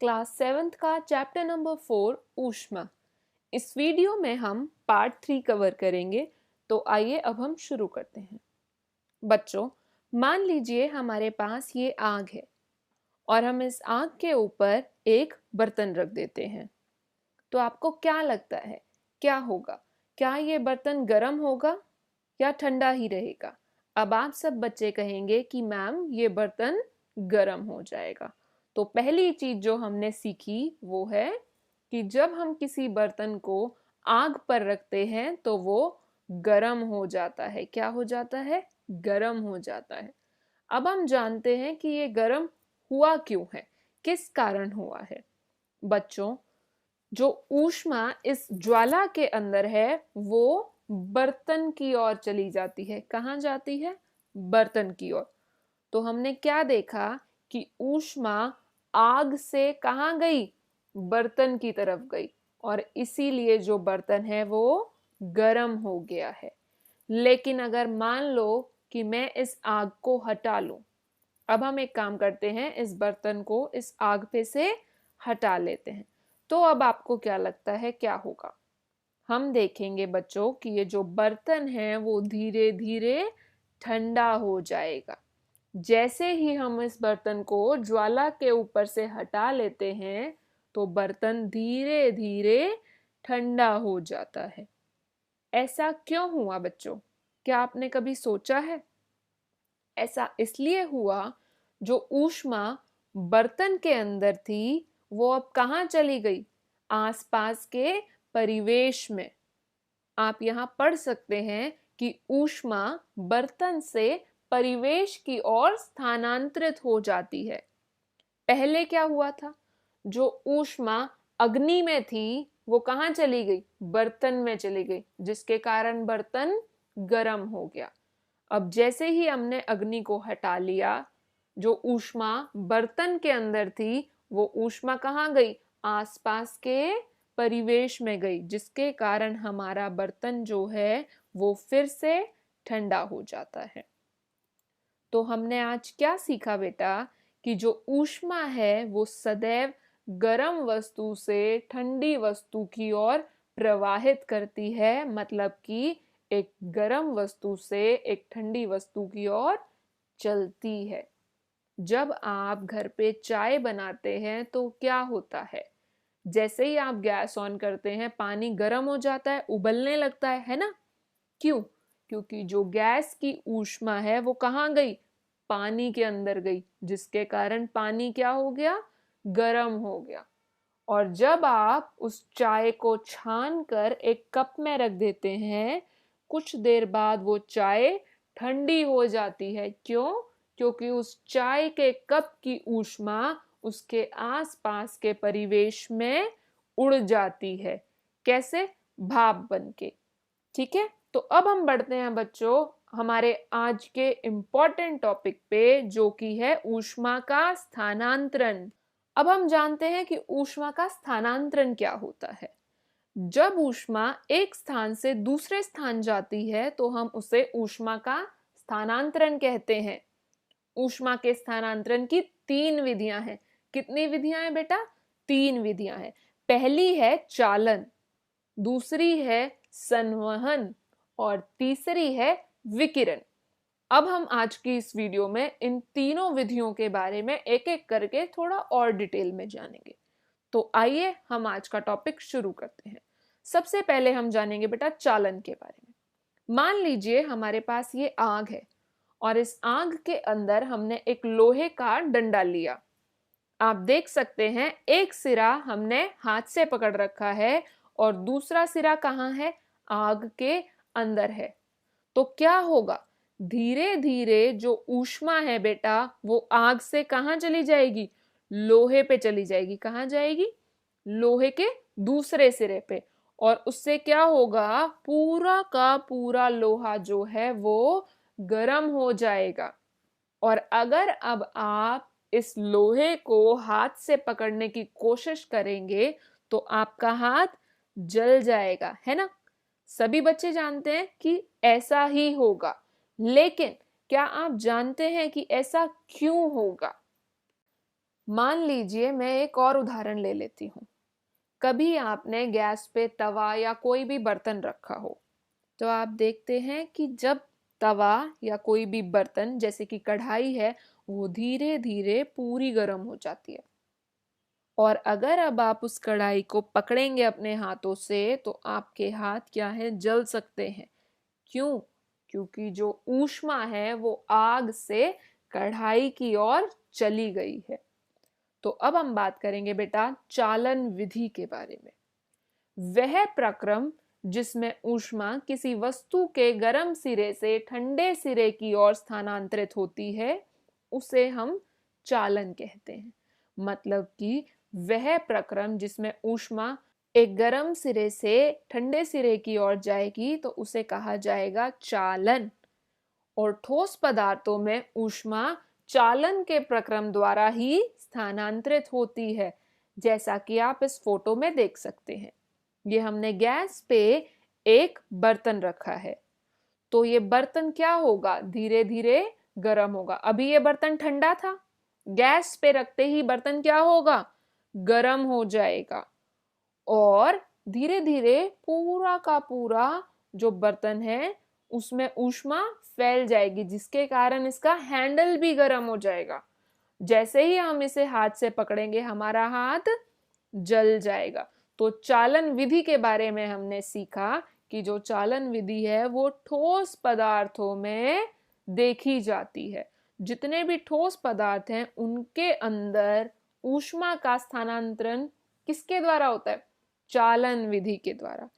Class 7th का chapter number 4 ऊष्मा। इस वीडियो में हम पार्ट 3 कवर करेंगे। तो आइए अब हम शुरू करते हैं। बच्चों, मान लीजिए हमारे पास ये आग है और हम इस आग के ऊपर एक बर्तन रख देते हैं। तो आपको क्या लगता है क्या होगा? क्या ये बर्तन गर्म होगा या ठंडा ही रहेगा? अब आप सब बच्चे कहेंगे कि मैम ये बर्तन गर्म हो जाएगा। तो पहली चीज जो हमने सीखी वो है कि जब हम किसी बर्तन को आग पर रखते हैं तो वो गर्म हो जाता है। क्या हो जाता है? गर्म हो जाता है। अब हम जानते हैं कि ये गर्म हुआ क्यों है, किस कारण हुआ है। बच्चों, जो ऊष्मा इस ज्वाला के अंदर है वो बर्तन की ओर चली जाती है। कहाँ जाती है? बर्तन की ओर। तो हमने क्या देखा कि ऊष्मा आग से कहाँ गई? बर्तन की तरफ गई, और इसीलिए जो बर्तन है वो गर्म हो गया है। लेकिन अगर मान लो कि मैं इस आग को हटा लूं, अब हम एक काम करते हैं, इस बर्तन को इस आग पे से हटा लेते हैं। तो अब आपको क्या लगता है क्या होगा? हम देखेंगे बच्चों कि ये जो बर्तन है वो धीरे धीरे ठंडा हो जाएगा। जैसे ही हम इस बर्तन को ज्वाला के ऊपर से हटा लेते हैं तो बर्तन धीरे धीरे ठंडा हो जाता है। ऐसा क्यों हुआ बच्चों? क्या आपने कभी सोचा है? ऐसा इसलिए हुआ, जो ऊष्मा बर्तन के अंदर थी वो अब कहाँ चली गई? आसपास के परिवेश में। आप यहाँ पढ़ सकते हैं कि ऊष्मा बर्तन से परिवेश की ओर स्थानांतरित हो जाती है। पहले क्या हुआ था? जो ऊष्मा अग्नि में थी वो कहाँ चली गई? बर्तन में चली गई, जिसके कारण बर्तन गर्म हो गया। अब जैसे ही हमने अग्नि को हटा लिया, जो ऊष्मा बर्तन के अंदर थी वो ऊष्मा कहाँ गई? आसपास के परिवेश में गई, जिसके कारण हमारा बर्तन जो है वो फिर से ठंडा हो जाता है। तो हमने आज क्या सीखा बेटा? कि जो ऊष्मा है वो सदैव गर्म वस्तु से ठंडी वस्तु की ओर प्रवाहित करती है। मतलब कि एक गर्म वस्तु से एक ठंडी वस्तु की ओर चलती है। जब आप घर पे चाय बनाते हैं तो क्या होता है? जैसे ही आप गैस ऑन करते हैं पानी गर्म हो जाता है, उबलने लगता है ना? क्यों? क्योंकि जो गैस की ऊष्मा है वो कहाँ गई? पानी के अंदर गई, जिसके कारण पानी क्या हो गया? गर्म हो गया। और जब आप उस चाय को छान कर एक कप में रख देते हैं, कुछ देर बाद वो चाय ठंडी हो जाती है। क्यों? क्योंकि उस चाय के कप की ऊष्मा उसके आसपास के परिवेश में उड़ जाती है। कैसे? भाप बन के। ठीक है, तो अब हम बढ़ते हैं बच्चों हमारे आज के इम्पोर्टेंट टॉपिक पे, जो कि है ऊष्मा का स्थानांतरण। अब हम जानते हैं कि ऊष्मा का स्थानांतरण क्या होता है। जब ऊष्मा एक स्थान से दूसरे स्थान जाती है तो हम उसे ऊष्मा का स्थानांतरण कहते हैं। ऊष्मा के स्थानांतरण की 3 विधियां हैं। कितनी विधियां हैं बेटा? 3 विधियां हैं। पहली है चालन, दूसरी है संवहन, और तीसरी है विकिरण। अब हम आज की इस वीडियो में इन तीनों विधियों के बारे में एक एक करके थोड़ा और डिटेल में जानेंगे। तो आइए हम आज का टॉपिक शुरू करते हैं। सबसे पहले हम जानेंगे बेटा चालन के बारे में। मान लीजिए हमारे पास ये आग है और इस आग के अंदर हमने एक लोहे का डंडा लिया। आप देख सकते हैं एक सिरा हमने हाथ से पकड़ रखा है और दूसरा सिरा कहाँ है? आग के अंदर है। तो क्या होगा? धीरे धीरे जो ऊष्मा है बेटा वो आग से कहाँ चली जाएगी? लोहे पे चली जाएगी। कहाँ जाएगी? लोहे के दूसरे सिरे पे। और उससे क्या होगा? पूरा का पूरा लोहा जो है वो गर्म हो जाएगा। और अगर अब आप इस लोहे को हाथ से पकड़ने की कोशिश करेंगे तो आपका हाथ जल जाएगा, है ना? सभी बच्चे जानते हैं कि ऐसा ही होगा। लेकिन क्या आप जानते हैं कि ऐसा क्यों होगा? मान लीजिए मैं एक और उदाहरण ले लेती हूँ। कभी आपने गैस पे तवा या कोई भी बर्तन रखा हो, तो आप देखते हैं कि जब तवा या कोई भी बर्तन जैसे कि कढ़ाई है, वो धीरे धीरे पूरी गर्म हो जाती है। और अगर अब आप उस कढ़ाई को पकड़ेंगे अपने हाथों से, तो आपके हाथ क्या है, जल सकते हैं। क्यों? क्योंकि जो ऊष्मा है वो आग से कढ़ाई की ओर चली गई है। तो अब हम बात करेंगे बेटा चालन विधि के बारे में। वह प्रक्रम जिसमें ऊष्मा किसी वस्तु के गर्म सिरे से ठंडे सिरे की ओर स्थानांतरित होती है, उसे हम चालन कहते हैं। मतलब कि वह प्रक्रम जिसमें ऊष्मा एक गर्म सिरे से ठंडे सिरे की ओर जाएगी, तो उसे कहा जाएगा चालन। और ठोस पदार्थों में ऊष्मा चालन के प्रक्रम द्वारा ही स्थानांतरित होती है, जैसा कि आप इस फोटो में देख सकते हैं। ये हमने गैस पे एक बर्तन रखा है, तो ये बर्तन क्या होगा, धीरे धीरे गर्म होगा। अभी ये बर्तन ठंडा था, गैस पे रखते ही बर्तन क्या होगा, गर्म हो जाएगा। और धीरे धीरे पूरा का पूरा जो बर्तन है उसमें ऊष्मा फैल जाएगी, जिसके कारण इसका हैंडल भी गर्म हो जाएगा। जैसे ही हम इसे हाथ से पकड़ेंगे, हमारा हाथ जल जाएगा। तो चालन विधि के बारे में हमने सीखा कि जो चालन विधि है वो ठोस पदार्थों में देखी जाती है। जितने भी ठोस पदार्थ हैं उनके अंदर ऊष्मा का स्थानांतरण किसके द्वारा होता है, चालन विधि के द्वारा।